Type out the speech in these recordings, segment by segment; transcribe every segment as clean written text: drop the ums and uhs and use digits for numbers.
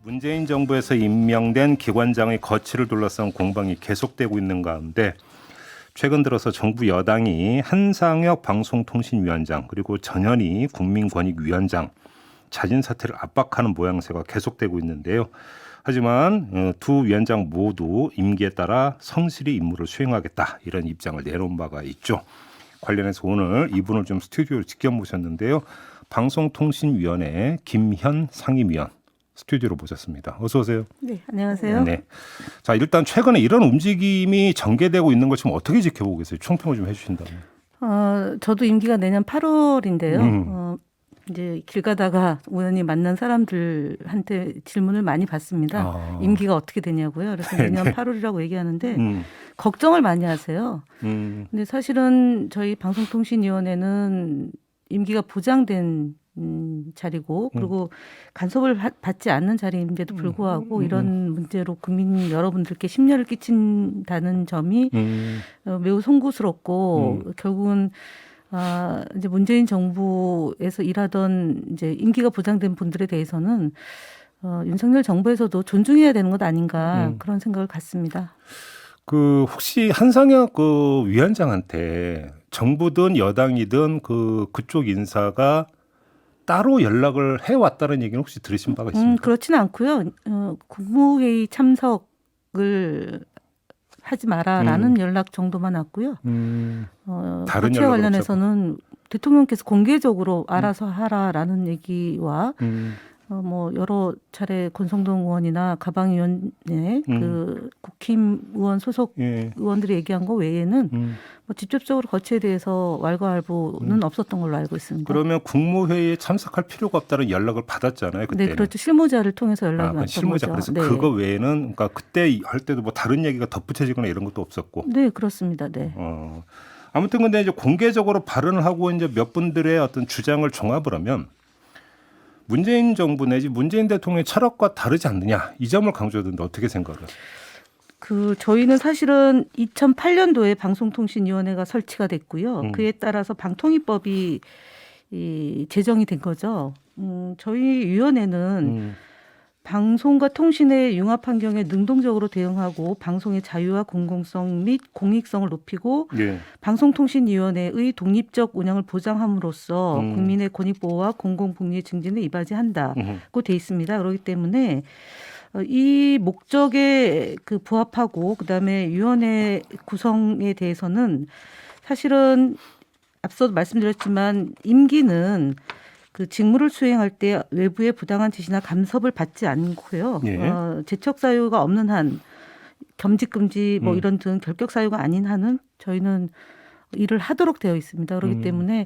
문재인 정부에서 임명된 기관장의 거취를 둘러싼 공방이 계속되고 있는 가운데 최근 들어서 정부 여당이 한상혁 방송통신위원장 그리고 전현희 국민권익위원장 자진 사퇴를 압박하는 모양새가 계속되고 있는데요. 하지만 두 위원장 모두 임기에 따라 성실히 임무를 수행하겠다 이런 입장을 내놓은 바가 있죠. 관련해서 오늘 이분을 좀 스튜디오로 직접 모셨는데요. 방송통신위원회 김현 상임위원 스튜디오로 모셨습니다. 어서 오세요. 네, 안녕하세요. 네. 자, 일단 최근에 이런 움직임이 전개되고 있는 걸 지금 어떻게 지켜보고 계세요? 총평을 좀 해주신다면. 저도 임기가 내년 8월인데요. 이제 길 가다가 우연히 만난 사람들한테 질문을 많이 받습니다. 임기가 어떻게 되냐고요. 그래서 내년 8월이라고 얘기하는데 걱정을 많이 하세요. 근데 사실은 저희 방송통신위원회는 임기가 보장된 자리고 그리고 간섭을 받지 않는 자리임에도 불구하고 이런 문제로 국민 여러분들께 심려를 끼친다는 점이 매우 송구스럽고 결국은 이제 문재인 정부에서 일하던 이제 임기가 보장된 분들에 대해서는 윤석열 정부에서도 존중해야 되는 것 아닌가 그런 생각을 갖습니다. 그 혹시 한상혁 그 위원장한테 정부든 여당이든 그쪽 인사가 따로 연락을 해왔다는 얘기는 혹시 들으신 바가 있습니까? 그렇지는 않고요. 국무회의 참석을 하지 마라라는 연락 정도만 왔고요. 다른 거취와 연락은 관련해서는 대통령께서 공개적으로 알아서 하라라는 얘기와 뭐 여러 차례 권성동 의원이나 가방위원회 그 국힘 의원 소속 의원들이 얘기한 거 외에는 뭐 직접적으로 거취에 대해서 왈가왈부는 없었던 걸로 알고 있습니다. 그러면 국무회의에 참석할 필요가 없다는 연락을 받았잖아요. 그때는. 네, 그렇죠. 실무자를 통해서 연락이 왔던 실무자. 거죠. 그래서 네. 그거 외에는 그러니까 그때 할 때도 뭐 다른 얘기가 덧붙여지거나 이런 것도 없었고. 네, 그렇습니다. 네. 아무튼 근데 이제 공개적으로 발언을 하고 이제 몇 분들의 어떤 주장을 종합을 하면 문재인 정부 내지 문재인 대통령의 철학과 다르지 않느냐 이 점을 강조하던데 어떻게 생각을 하세요? 저희는 사실은 2008년도에 방송통신위원회가 설치가 됐고요. 그에 따라서 방통위법이 제정이 된 거죠. 저희 위원회는 방송과 통신의 융합 환경에 능동적으로 대응하고 방송의 자유와 공공성 및 공익성을 높이고 방송통신위원회의 독립적 운영을 보장함으로써 국민의 권익보호와 공공복리의 증진에 이바지한다고 돼 있습니다. 그렇기 때문에 이 목적에 부합하고 그다음에 위원회 구성에 대해서는 사실은 앞서도 말씀드렸지만 임기는 그 직무를 수행할 때 외부의 부당한 지시나 간섭을 받지 않고요. 재척 사유가 없는 한 겸직 금지 뭐 이런 등 결격 사유가 아닌 한은 저희는 일을 하도록 되어 있습니다. 그렇기 때문에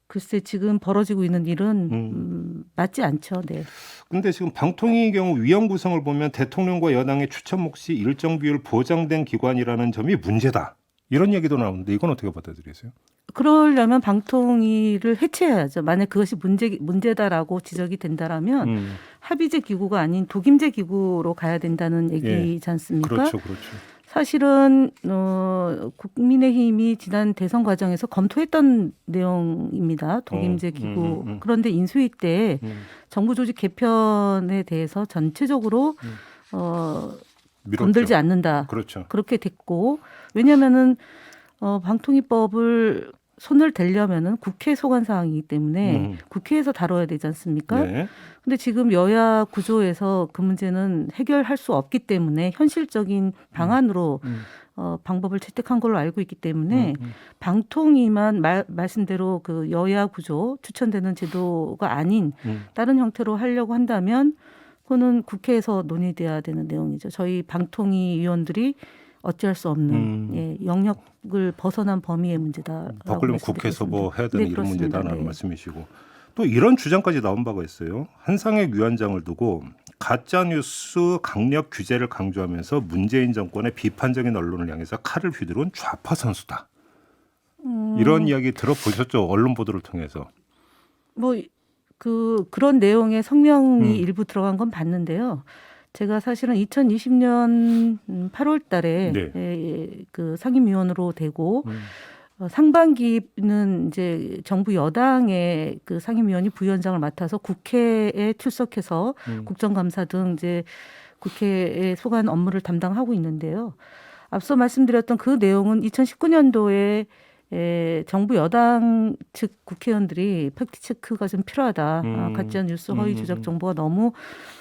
글쎄 지금 벌어지고 있는 일은 맞지 않죠. 네. 그런데 지금 방통위의 경우 위원 구성을 보면 대통령과 여당의 추천 몫이 일정 비율 보장된 기관이라는 점이 문제다. 이런 얘기도 나오는데 이건 어떻게 받아들이세요? 그러려면 방통위를 해체해야죠. 만약 그것이 문제다라고 지적이 된다라면 합의제 기구가 아닌 독임제 기구로 가야 된다는 얘기지 않습니까? 그렇죠. 사실은 국민의힘이 지난 대선 과정에서 검토했던 내용입니다. 독임제 기구. 그런데 인수위 때 정부 조직 개편에 대해서 전체적으로 건들지 않는다. 그렇죠. 그렇게 됐고 왜냐하면은 방통위법을 손을 대려면은 국회 소관 사항이기 때문에 국회에서 다뤄야 되지 않습니까? 근데 지금 여야 구조에서 그 문제는 해결할 수 없기 때문에 현실적인 방안으로 방법을 채택한 걸로 알고 있기 때문에 방통위만 말씀대로 그 여야 구조 추천되는 제도가 아닌 다른 형태로 하려고 한다면 그거는 국회에서 논의돼야 되는 내용이죠. 저희 방통위 위원들이 어찌할 수 없는 영역을 벗어난 범위의 문제다. 바꾸려면 국회에서 뭐 해야 되는 이런 문제다라는 네. 말씀이시고 또 이런 주장까지 나온 바가 있어요. 한상혁 위원장을 두고 가짜뉴스 강력 규제를 강조하면서 문재인 정권의 비판적인 언론을 향해서 칼을 휘두른 좌파 선수다. 이런 이야기 들어보셨죠? 언론 보도를 통해서. 뭐 그런 내용의 성명이 일부 들어간 건 봤는데요. 제가 사실은 2020년 8월 달에 그 상임위원으로 되고 상반기는 이제 정부 여당의 그 상임위원이 부위원장을 맡아서 국회에 출석해서 국정감사 등 이제 국회의 소관 업무를 담당하고 있는데요. 앞서 말씀드렸던 그 내용은 2019년도에 정부 여당 측 국회의원들이 팩트체크가 좀 필요하다. 가짜 뉴스 허위 조작 정보가 너무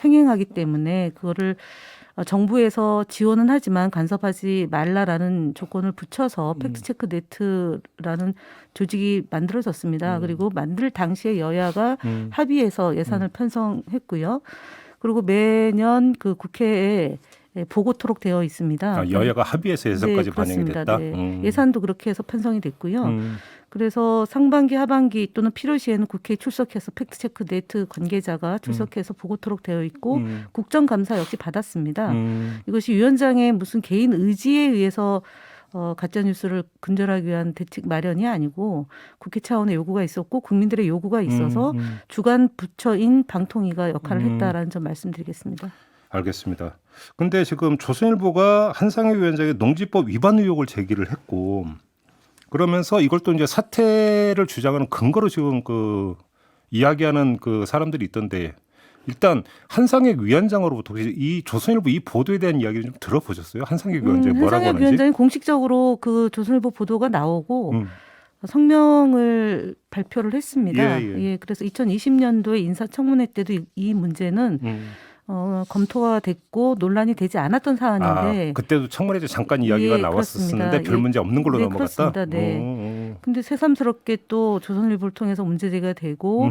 횡행하기 때문에 그거를 정부에서 지원은 하지만 간섭하지 말라라는 조건을 붙여서 팩트체크 네트라는 조직이 만들어졌습니다. 그리고 만들 당시에 여야가 합의해서 예산을 편성했고요. 그리고 매년 그 국회에 보고토록 되어 있습니다. 아, 여야가 합의해서 예산까지 네, 반영이 그렇습니다. 됐다. 네. 예산도 그렇게 해서 편성이 됐고요. 그래서 상반기, 하반기 또는 필요시에는 국회에 출석해서 팩트체크 네트 관계자가 출석해서 보고토록 되어 있고 국정감사 역시 받았습니다. 이것이 위원장의 무슨 개인 의지에 의해서 가짜 뉴스를 근절하기 위한 대책 마련이 아니고 국회 차원의 요구가 있었고 국민들의 요구가 있어서 주간 부처인 방통위가 역할을 했다라는 점 말씀드리겠습니다. 알겠습니다. 근데 지금 조선일보가 한상혁 위원장의 농지법 위반 의혹을 제기를 했고 그러면서 이걸 또 이제 사퇴를 주장하는 근거로 지금 그 이야기하는 그 사람들이 있던데 일단 한상혁 위원장으로부터 이 조선일보 이 보도에 대한 이야기를 좀 들어보셨어요? 한상혁 위원장이 뭐라고 한상혁 하는지? 위원장이 공식적으로 그 조선일보 보도가 나오고 성명을 발표를 했습니다. 예, 그래서 2020년도에 인사청문회 때도 이 문제는 검토가 됐고 논란이 되지 않았던 사안인데 그때도 청문회에서 잠깐 이야기가 나왔었는데 별 문제 없는 걸로 넘어갔다. 그렇습니다. 네. 근데 새삼스럽게 또 조선일보를 통해서 문제 제기가 되고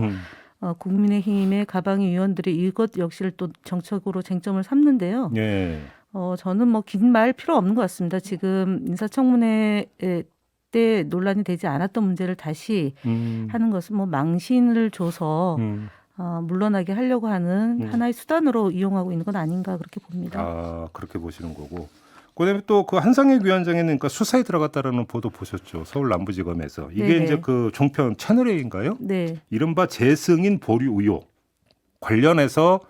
국민의힘의 가방위 의원들이 이것 역시를 또 정책으로 쟁점을 삼는데요. 예. 저는 뭐 긴 말 필요 없는 것 같습니다. 지금 인사청문회 때 논란이 되지 않았던 문제를 다시 하는 것은 뭐 망신을 줘서 물러나게 하려고 하는 하나의 수단으로 이용하고 있는 건 아닌가 그렇게 봅니다. 아, 그렇게 보시는 거고. 그다음에 또 그 한상혁 위원장에는 그러니까 수사에 들어갔다라는 보도 보셨죠. 서울 남부지검에서. 이게 네네. 이제 그 종편 채널A인가요? 네. 이른바 재승인 보류 의혹 관련해서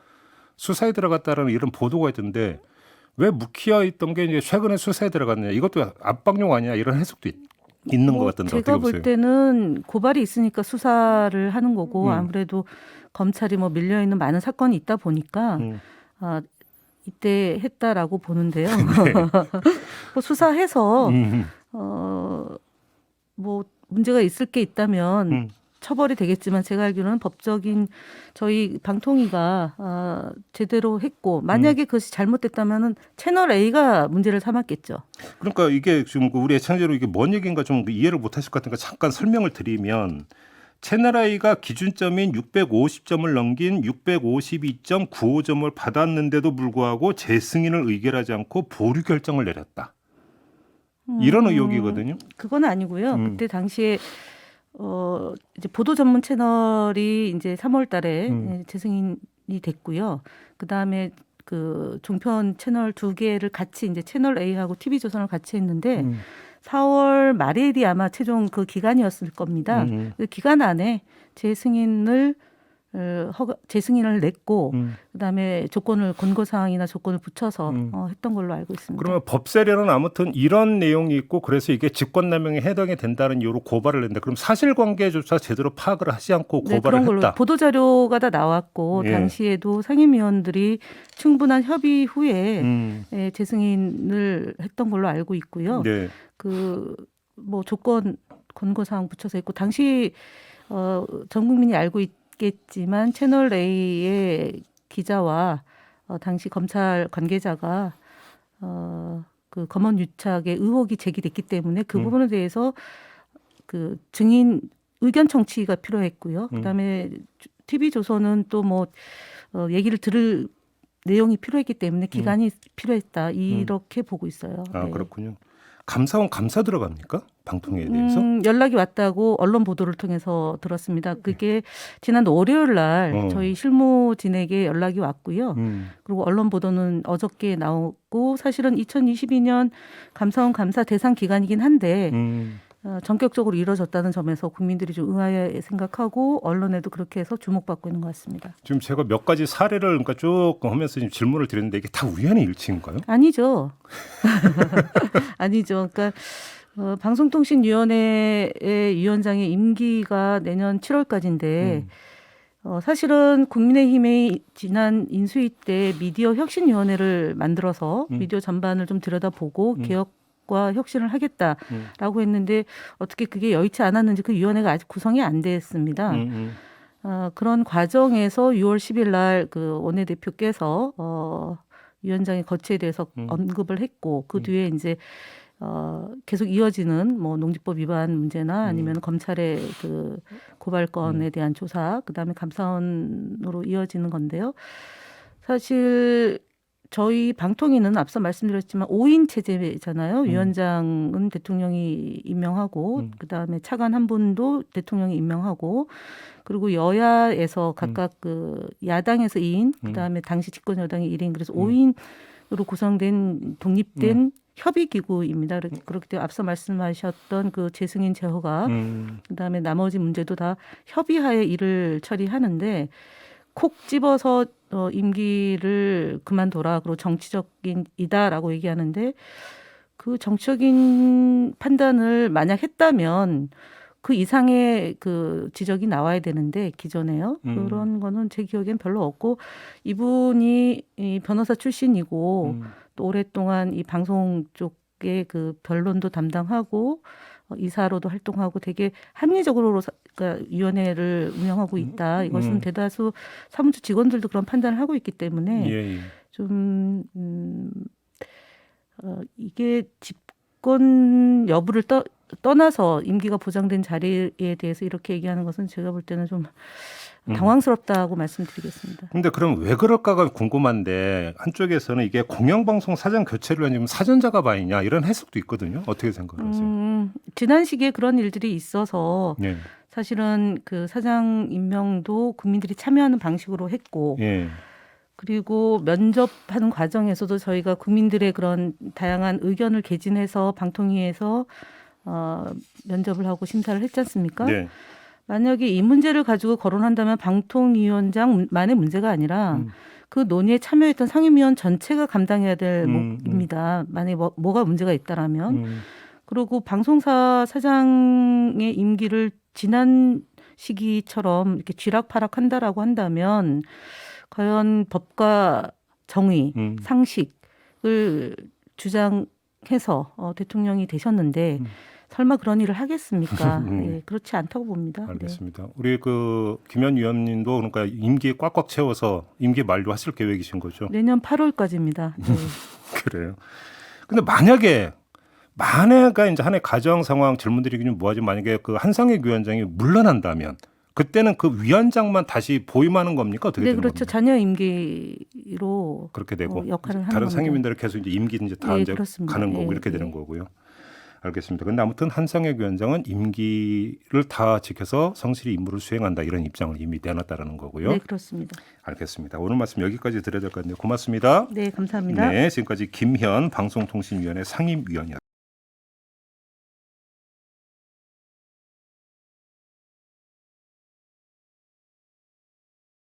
수사에 들어갔다라는 이런 보도가 있던데 왜 묵히어 있던 게 이제 최근에 수사에 들어갔느냐. 이것도 압박용 아니냐 이런 해석도 있는 것 같던데 제가 어떻게 보세요? 볼 때는 고발이 있으니까 수사를 하는 거고 아무래도 검찰이 뭐 밀려 있는 많은 사건이 있다 보니까 이때 했다라고 보는데요. 뭐 수사해서 뭐 문제가 있을 게 있다면 처벌이 되겠지만 제가 알기로는 법적인 저희 방통위가 제대로 했고 만약에 그것이 잘못됐다면은 채널 A가 문제를 삼았겠죠. 그러니까 이게 지금 우리 애청자로 이게 뭔 얘기인가 좀 이해를 못하실 것 같으니까 잠깐 설명을 드리면 채널A가 기준점인 650점을 넘긴 652.95점을 받았는데도 불구하고 재승인을 의결하지 않고 보류 결정을 내렸다. 이런 의혹이거든요. 그건 아니고요. 그때 당시에 이제 보도 전문 채널이 이제 3월달에 재승인이 됐고요. 그 다음에 그 종편 채널 2개를 같이 이제 채널 A하고 TV조선을 같이 했는데 4월 말일이 아마 최종 그 기간이었을 겁니다. 그 기간 안에 재승인을 냈고 그다음에 조건을 권고 사항이나 조건을 붙여서 했던 걸로 알고 있습니다. 그러면 법세례는 아무튼 이런 내용이 있고 그래서 이게 직권남용에 해당이 된다는 이유로 고발을 했는데 그럼 사실관계조차 제대로 파악을 하지 않고 고발을 그런 걸로 했다. 보도 자료가 다 나왔고 예. 당시에도 상임위원들이 충분한 협의 후에 재승인을 했던 걸로 알고 있고요. 네. 그 뭐 조건 권고 사항 붙여서 했고 당시 전 국민이 알고 있겠지만 채널 A의 기자와 당시 검찰 관계자가 그 검언 유착의 의혹이 제기됐기 때문에 그 부분에 대해서 그 증인 의견 청취가 필요했고요. 그다음에 TV조선은 또 뭐 얘기를 들을 내용이 필요했기 때문에 기간이 필요했다 이렇게 보고 있어요. 아 네. 그렇군요. 감사원 감사 들어갑니까? 방통위에 대해서? 연락이 왔다고 언론 보도를 통해서 들었습니다. 그게 지난 월요일 날 저희 실무진에게 연락이 왔고요. 그리고 언론 보도는 어저께 나오고 사실은 2022년 감사원 감사 대상 기간이긴 한데 전격적으로 이루어졌다는 점에서 국민들이 좀 의아해 생각하고 언론에도 그렇게 해서 주목받고 있는 것 같습니다. 지금 제가 몇 가지 사례를 그러니까 쭉 하면서 지금 질문을 드렸는데 이게 다 우연의 일치인가요? 아니죠. 아니죠. 그러니까 방송통신위원회의 위원장의 임기가 내년 7월까지인데 사실은 국민의힘의 지난 인수위 때 미디어 혁신위원회를 만들어서 미디어 전반을 좀 들여다보고 개혁과 혁신을 하겠다라고 했는데 어떻게 그게 여의치 않았는지 그 위원회가 아직 구성이 안 됐습니다. 그런 과정에서 6월 10일 날 그 원내대표께서 위원장의 거취에 대해서 언급을 했고 그 뒤에 이제 계속 이어지는 뭐 농지법 위반 문제나 아니면 검찰의 그 고발건에 대한 조사, 그다음에 감사원으로 이어지는 건데요. 사실 저희 방통위는 앞서 말씀드렸지만 5인 체제잖아요. 위원장은 대통령이 임명하고 그다음에 차관 한 분도 대통령이 임명하고 그리고 여야에서 각각 그 야당에서 2인, 그다음에 당시 집권 여당이 1인, 그래서 5인으로 구성된 독립된 협의기구입니다. 그렇기 때문에 앞서 말씀하셨던 그 재승인 제허가 그다음에 나머지 문제도 다 협의하에 일을 처리하는데 콕 집어서 임기를 그만둬라. 그리고 정치적인이다라고 얘기하는데 그 정치적인 판단을 만약 했다면 그 이상의 그 지적이 나와야 되는데 기존에요. 그런 거는 제 기억엔 별로 없고 이분이 이 변호사 출신이고 또 오랫동안 이 방송 쪽에 그 변론도 담당하고 이사로도 활동하고 되게 합리적으로 그러니까 위원회를 운영하고 있다. 이것은 대다수 사무처 직원들도 그런 판단을 하고 있기 때문에 좀 이게 집권 여부를 떠나서 임기가 보장된 자리에 대해서 이렇게 얘기하는 것은 제가 볼 때는 좀 당황스럽다고 말씀드리겠습니다. 근데 그럼 왜 그럴까가 궁금한데 한쪽에서는 이게 공영방송 사장 교체를 하면 사전작업 아니냐 이런 해석도 있거든요. 어떻게 생각하세요? 지난 시기에 그런 일들이 있어서 예. 사실은 그 사장 임명도 국민들이 참여하는 방식으로 했고 예. 그리고 면접하는 과정에서도 저희가 국민들의 그런 다양한 의견을 개진해서 방통위에서 면접을 하고 심사를 했지 않습니까? 네. 만약에 이 문제를 가지고 거론한다면 방통위원장만의 문제가 아니라 그 논의에 참여했던 상임위원 전체가 감당해야 될 몫입니다. 만약에 뭐가 문제가 있다라면. 그리고 방송사 사장의 임기를 지난 시기처럼 이렇게 쥐락파락한다라고 한다면 과연 법과 정의, 상식을 주장해서 대통령이 되셨는데 설마 그런 일을 하겠습니까? 네, 그렇지 않다고 봅니다. 알겠습니다. 네. 우리 그 김현 위원님도 그러니까 임기 꽉꽉 채워서 임기 만료하실 계획이신 거죠? 내년 8월까지입니다. 네. 그래요. 근데 만약에 이제 한해 가정 상황 질문드리기는 뭐하지 만약에 그 한상혁 위원장이 물러난다면 그때는 그 위원장만 다시 보임하는 겁니까? 어떻게 되는 그렇죠. 겁니까? 자녀 임기로 그렇게 되고 역할을 하는 다른 겁니다. 상임위원들은 계속 이제 임기 이제 다 예, 이제 그렇습니다. 가는 거고 예, 이렇게 되는 예. 거고요. 알겠습니다. 근데 아무튼 한상혁 위원장은 임기를 다 지켜서 성실히 임무를 수행한다 이런 입장을 이미 내놨다라는 거고요. 네, 그렇습니다. 알겠습니다. 오늘 말씀 여기까지 드려야 될 것 같네요. 고맙습니다. 네, 감사합니다. 네, 지금까지 김현 방송통신위원회 상임위원이었습니다.